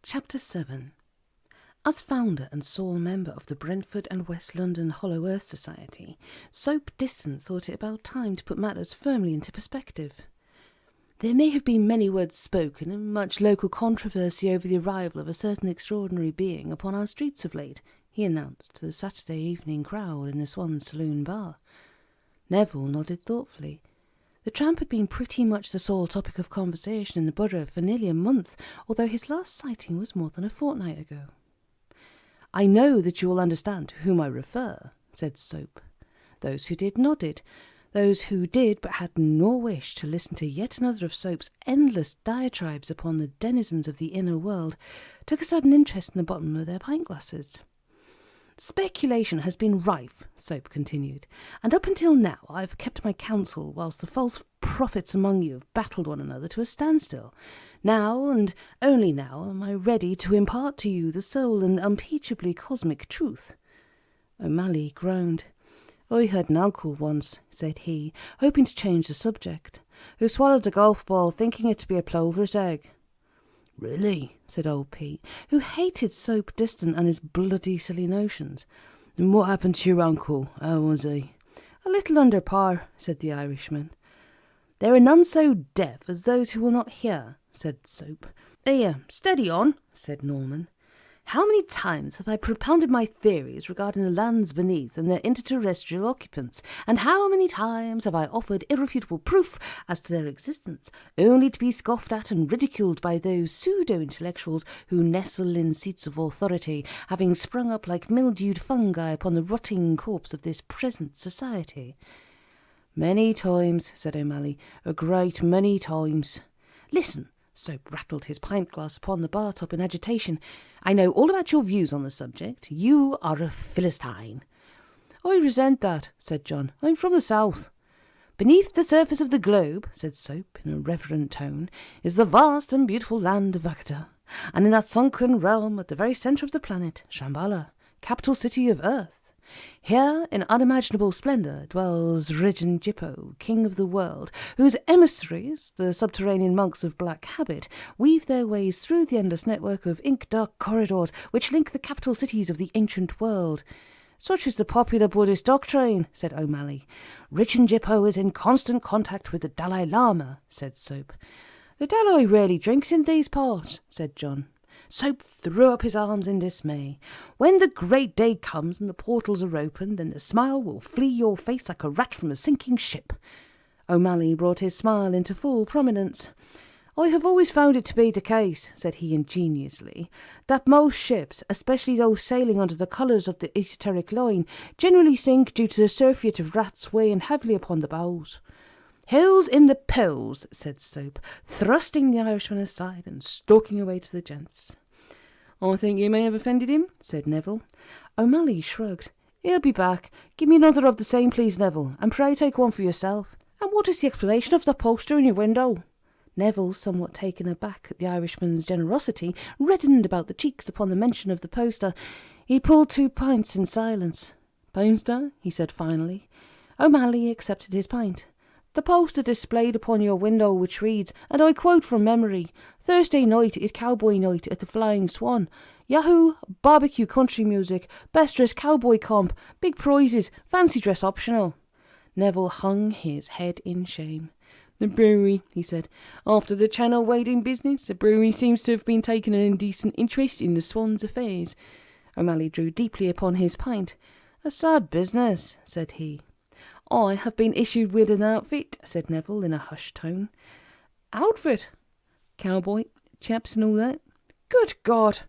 Chapter 7. As founder and sole member of the Brentford and West London Hollow Earth Society, Soap Distant thought it about time to put matters firmly into perspective. There may have been many words spoken and much local controversy over the arrival of a certain extraordinary being upon our streets of late, he announced to the Saturday evening crowd in the Swan Saloon bar. Neville nodded thoughtfully. The tramp had been pretty much the sole topic of conversation in the borough for nearly a month, although his last sighting was more than a fortnight ago. "I know that you will understand to whom I refer," said Soap. Those who did nodded. Those who did but had no wish to listen to yet another of Soap's endless diatribes upon the denizens of the inner world took a sudden interest in the bottom of their pint-glasses. "Speculation has been rife," Soap continued, "and up until now I have kept my counsel whilst the false prophets among you have battled one another to a standstill. Now, and only now, am I ready to impart to you the sole and unimpeachably cosmic truth." OMalley groaned. "I had an uncle once," said he, hoping to change the subject, "who swallowed a golf ball thinking it to be a plover's egg." "Really?" said old Pete, who hated Soap Distant and his bloody silly notions. "And what happened to your uncle? How was he?" "A little under par," said the Irishman. "There are none so deaf as those who will not hear," said Soap. "Here, steady on," said Norman. "How many times have I propounded my theories regarding the lands beneath and their interterrestrial occupants, and how many times have I offered irrefutable proof as to their existence, only to be scoffed at and ridiculed by those pseudo-intellectuals who nestle in seats of authority, having sprung up like mildewed fungi upon the rotting corpse of this present society?" "Many times," said OMalley, "a great many times." "Listen." Soap rattled his pint-glass upon the bar-top in agitation. "I know all about your views on the subject. You are a Philistine." "I resent that," said John. "I'm from the south." "Beneath the surface of the globe," said Soap in a reverent tone, "is the vast and beautiful land of Vakata. And in that sunken realm at the very centre of the planet, Shambhala, capital city of earth. Here, in unimaginable splendour, dwells Rinjippo, king of the world, whose emissaries, the subterranean monks of black habit, weave their ways through the endless network of ink-dark corridors which link the capital cities of the ancient world." "Such is the popular Buddhist doctrine," said OMalley. "Rinjippo is in constant contact with the Dalai Lama," said Soap. "The Dalai rarely drinks in these parts," said John. Soap threw up his arms in dismay. "When the great day comes and the portals are opened, then the smile will flee your face like a rat from a sinking ship." OMalley brought his smile into full prominence. "I have always found it to be the case," said he ingeniously, "that most ships, especially those sailing under the colours of the esoteric line, generally sink due to the surfeit of rats weighing heavily upon the bows." "Hills in the pills," said Soap, thrusting the Irishman aside and stalking away to the gents. "I think you may have offended him," said Neville. OMalley shrugged. "He'll be back. Give me another of the same, please, Neville, and pray take one for yourself. And what is the explanation of the poster in your window?" Neville, somewhat taken aback at the Irishman's generosity, reddened about the cheeks upon the mention of the poster. He pulled 2 pints in silence. "Poster?" he said finally. OMalley accepted his pint. "The poster displayed upon your window, which reads, and I quote from memory, 'Thursday night is Cowboy night at the Flying Swan. Yahoo! Barbecue country music, best dressed cowboy comp, big prizes, fancy dress optional.'" Neville hung his head in shame. "The brewery," he said. "After the Channel wading business, the brewery seems to have been taking an indecent interest in the Swan's affairs." OMalley drew deeply upon his pint. "A sad business," said he. "I have been issued with an outfit," said Neville in a hushed tone. "Outfit?" "Cowboy, chaps and all that." "Good God!"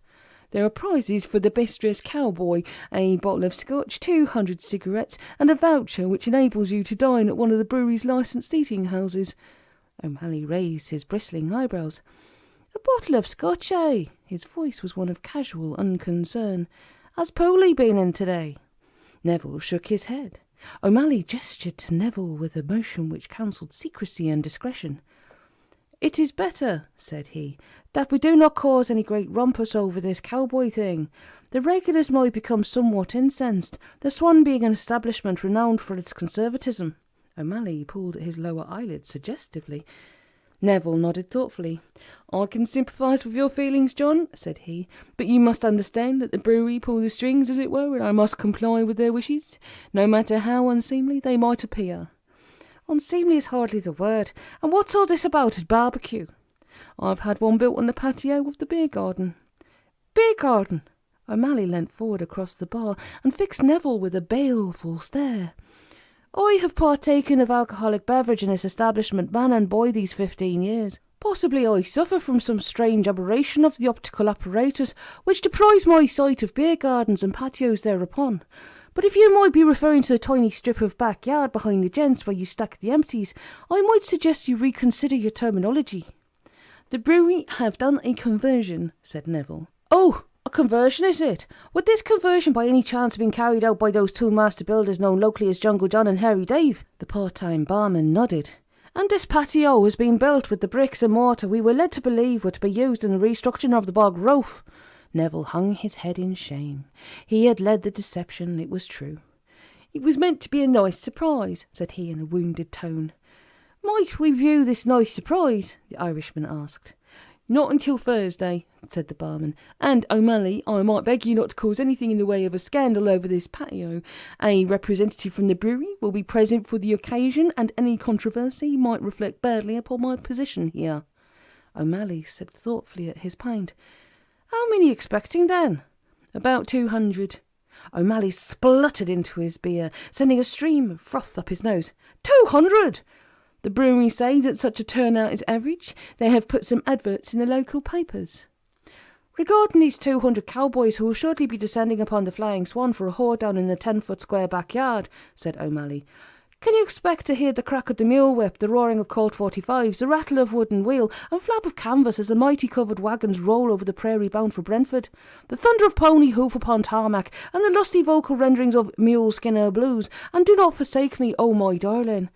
"There are prizes for the best dressed cowboy, a bottle of scotch, 200 cigarettes, and a voucher which enables you to dine at one of the brewery's licensed eating houses." OMalley raised his bristling eyebrows. "A bottle of scotch, eh?" His voice was one of casual unconcern. "Has Pooley been in today?" Neville shook his head. OMalley gestured to Neville with a motion which counselled secrecy and discretion. "It is better," said he, "that we do not cause any great rumpus over this cowboy thing. The regulars might become somewhat incensed, the Swan being an establishment renowned for its conservatism." OMalley pulled at his lower eyelid suggestively. Neville nodded thoughtfully. "I can sympathise with your feelings, John," said he, "but you must understand that the brewery pull the strings, as it were, and I must comply with their wishes, no matter how unseemly they might appear." "Unseemly is hardly the word. And what's all this about a barbecue?" "I've had one built on the patio of the beer garden." "Beer garden?" O'Malley leant forward across the bar and fixed Neville with a baleful stare. "I have partaken of alcoholic beverage in this establishment man and boy these 15 years. Possibly I suffer from some strange aberration of the optical apparatus which deprives my sight of beer gardens and patios thereupon. But if you might be referring to the tiny strip of backyard behind the gents where you stack the empties, I might suggest you reconsider your terminology." "The brewery have done a conversion," said Neville. "Oh, a conversion is it? Would this conversion by any chance have been carried out by those two master builders known locally as Jungle John and Hairy Dave?" The part-time barman nodded. "And this patio has been built with the bricks and mortar we were led to believe were to be used in the restructuring of the bog roof." Neville hung his head in shame. He had led the deception, it was true. "It was meant to be a nice surprise," said he in a wounded tone. "Might we view this nice surprise?" the Irishman asked. "Not until Thursday," said the barman. "And, O'Malley, I might beg you not to cause anything in the way of a scandal over this patio. A representative from the brewery will be present for the occasion, and any controversy might reflect badly upon my position here." O'Malley sipped thoughtfully at his pint. "How many expecting, then?" "About 200. O'Malley spluttered into his beer, sending a stream of froth up his nose. 200! The brewery say that such a turnout is average. They have put some adverts in the local papers." "Regarding these 200 cowboys who will shortly be descending upon the Flying Swan for a whore down in the 10-foot square backyard," said O'Malley, "can you expect to hear the crack of the mule whip, the roaring of Colt 45s, the rattle of wooden wheel, and flap of canvas as the mighty covered wagons roll over the prairie bound for Brentford, the thunder of pony hoof upon tarmac, and the lusty vocal renderings of Mule Skinner Blues, and Do Not Forsake Me, Oh My Darling?"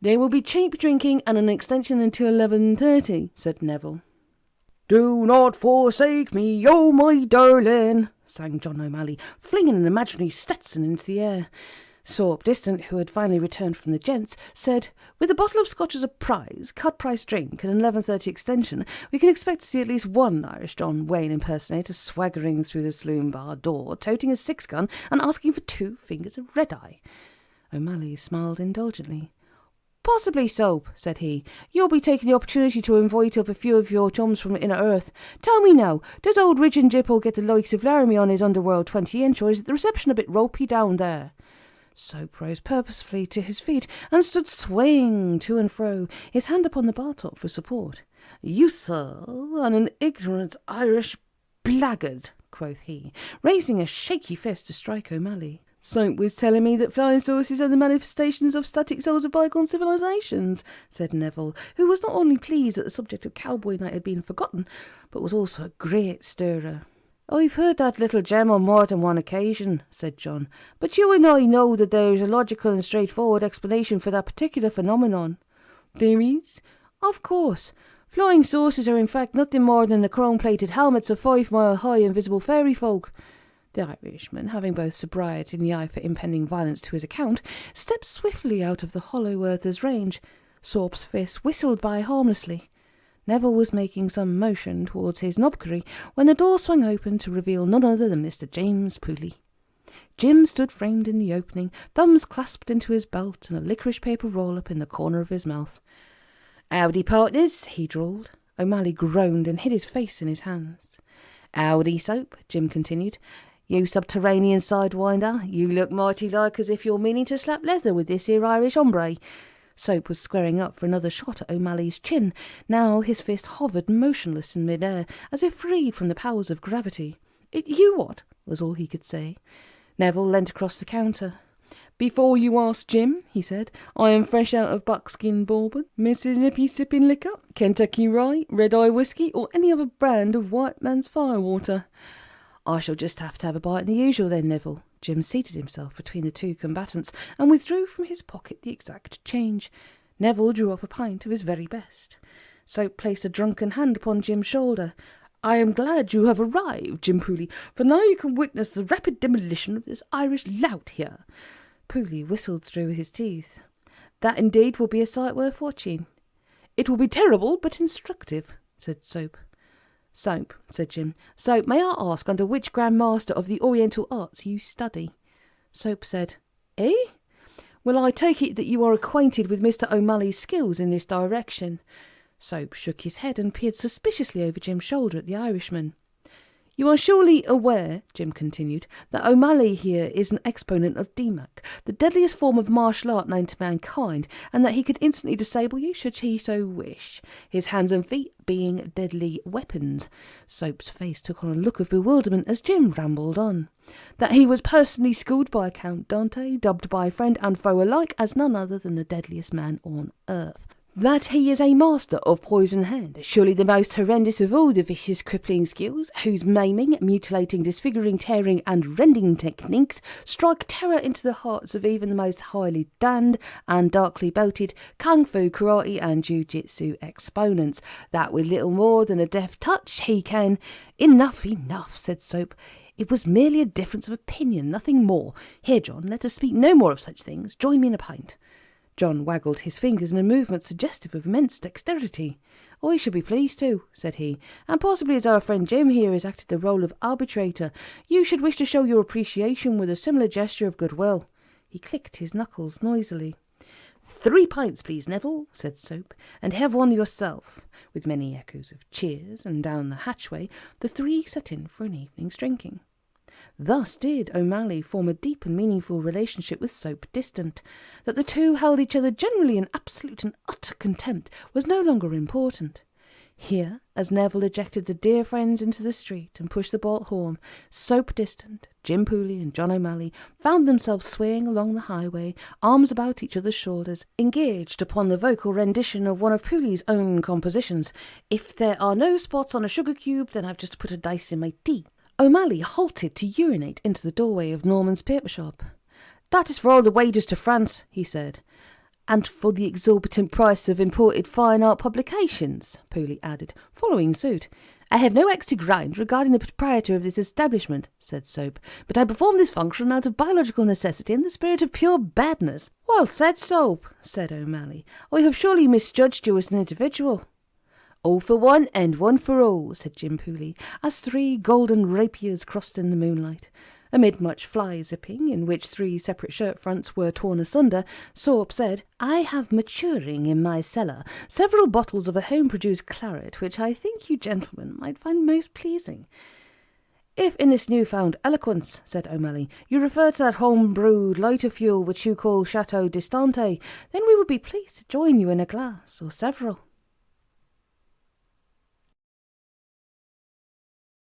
"There will be cheap drinking and an extension until 11:30, said Neville. "Do not forsake me, oh my darling," sang John O'Malley, flinging an imaginary Stetson into the air. Sorp Distant, who had finally returned from the gents, said, "With a bottle of Scotch as a prize, cut-price drink, and an 11:30 extension, we can expect to see at least one Irish John Wayne impersonator swaggering through the saloon bar door, toting a 6-gun and asking for 2 fingers of red-eye." O'Malley smiled indulgently. "Possibly, Soap," said he. "You'll be taking the opportunity to invite up a few of your chums from inner earth. Tell me now, does old Ridge and Jippo get the likes of Laramie on his Underworld 20-inch, or is the reception a bit ropey down there?" Soap rose purposefully to his feet and stood swaying to and fro, his hand upon the bar top for support. "You, sir, are an ignorant Irish blackguard," quoth he, raising a shaky fist to strike O'Malley. "Soap was telling me that flying saucers are the manifestations of static souls of bygone civilizations," said Neville, who was not only pleased that the subject of Cowboy night had been forgotten, but was also a great stirrer. "I've heard that little gem on more than one occasion," said John, "but you and I know that there is a logical and straightforward explanation for that particular phenomenon." "There is?" "Of course. Flying saucers are in fact nothing more than the chrome-plated helmets of 5-mile-high invisible fairy folk." The Irishman, having both sobriety and the eye for impending violence to his account, stepped swiftly out of the hollow earther's range. Sorp's fist whistled by harmlessly. Neville was making some motion towards his knobkery when the door swung open to reveal none other than Mr. James Pooley. Jim stood framed in the opening, thumbs clasped into his belt and a licorice paper roll-up in the corner of his mouth. "Howdy, partners," he drawled. O'Malley groaned and hid his face in his hands. "Howdy, Soap," Jim continued. "You subterranean sidewinder, you look mighty like as if you're meaning to slap leather with this here Irish hombre." Soap was squaring up for another shot at O'Malley's chin. Now his fist hovered motionless in mid-air, as if freed from the powers of gravity. "You what?" was all he could say. Neville leant across the counter. "Before you ask, Jim," he said, "I am fresh out of buckskin bourbon, Mississippi sipping liquor, Kentucky rye, red-eye whiskey, or any other brand of white man's firewater." "I shall just have to have a bite in the usual then, Neville." Jim seated himself between the two combatants and withdrew from his pocket the exact change. Neville drew off a pint of his very best. Soap placed a drunken hand upon Jim's shoulder. "I am glad you have arrived, Jim Pooley, for now you can witness the rapid demolition of this Irish lout here." Pooley whistled through his teeth. "That indeed will be a sight worth watching." It will be terrible, but instructive, said Soap. Soap, said Jim. So, may I ask under which Grand Master of the Oriental Arts you study? Soap said, Eh? Well, I take it that you are acquainted with Mr. OMalley's skills in this direction. Soap shook his head and peered suspiciously over Jim's shoulder at the Irishman. You are surely aware, Jim continued, that OMalley here is an exponent of DMAC, the deadliest form of martial art known to mankind, and that he could instantly disable you should he so wish, his hands and feet being deadly weapons. Soap's face took on a look of bewilderment as Jim rambled on. That he was personally schooled by Count Dante, dubbed by friend and foe alike as none other than the deadliest man on earth. That he is a master of poison hand, surely the most horrendous of all the vicious crippling skills, whose maiming, mutilating, disfiguring, tearing and rending techniques strike terror into the hearts of even the most highly damned and darkly belted kung fu, karate and jiu-jitsu exponents, that with little more than a deft touch he can... Enough, enough, said Soap. It was merely a difference of opinion, nothing more. Here, John, let us speak no more of such things. Join me in a pint. John waggled his fingers in a movement suggestive of immense dexterity. I should be pleased to, said he, and possibly as our friend Jim here has acted the role of arbitrator, you should wish to show your appreciation with a similar gesture of goodwill. He clicked his knuckles noisily. 3 pints, please, Neville, said Soap, and have one yourself. With many echoes of cheers, and down the hatchway, the three set in for an evening's drinking. Thus did OMalley form a deep and meaningful relationship with Soap Distant. That the two held each other generally in absolute and utter contempt was no longer important. Here, as Neville ejected the dear friends into the street and pushed the bolt horn, Soap Distant, Jim Pooley and John OMalley found themselves swaying along the highway, arms about each other's shoulders, engaged upon the vocal rendition of one of Pooley's own compositions. If there are no spots on a sugar cube, then I've just put a dice in my tea. OMalley halted to urinate into the doorway of Norman's paper shop. That is for all the wages to France, he said. And for the exorbitant price of imported fine art publications, Pooley added, following suit. I have no axe to grind regarding the proprietor of this establishment, said Soap, but I perform this function out of biological necessity in the spirit of pure badness. Well said, Soap, said OMalley. I have surely misjudged you as an individual. All for one and one for all, said Jim Pooley, as 3 golden rapiers crossed in the moonlight. Amid much fly-zipping, in which 3 separate shirt-fronts were torn asunder, Soap said, I have maturing in my cellar several bottles of a home-produced claret, which I think you gentlemen might find most pleasing. If in this new-found eloquence, said OMalley, you refer to that home-brewed lighter fuel which you call Chateau Distante, then we would be pleased to join you in a glass, or several.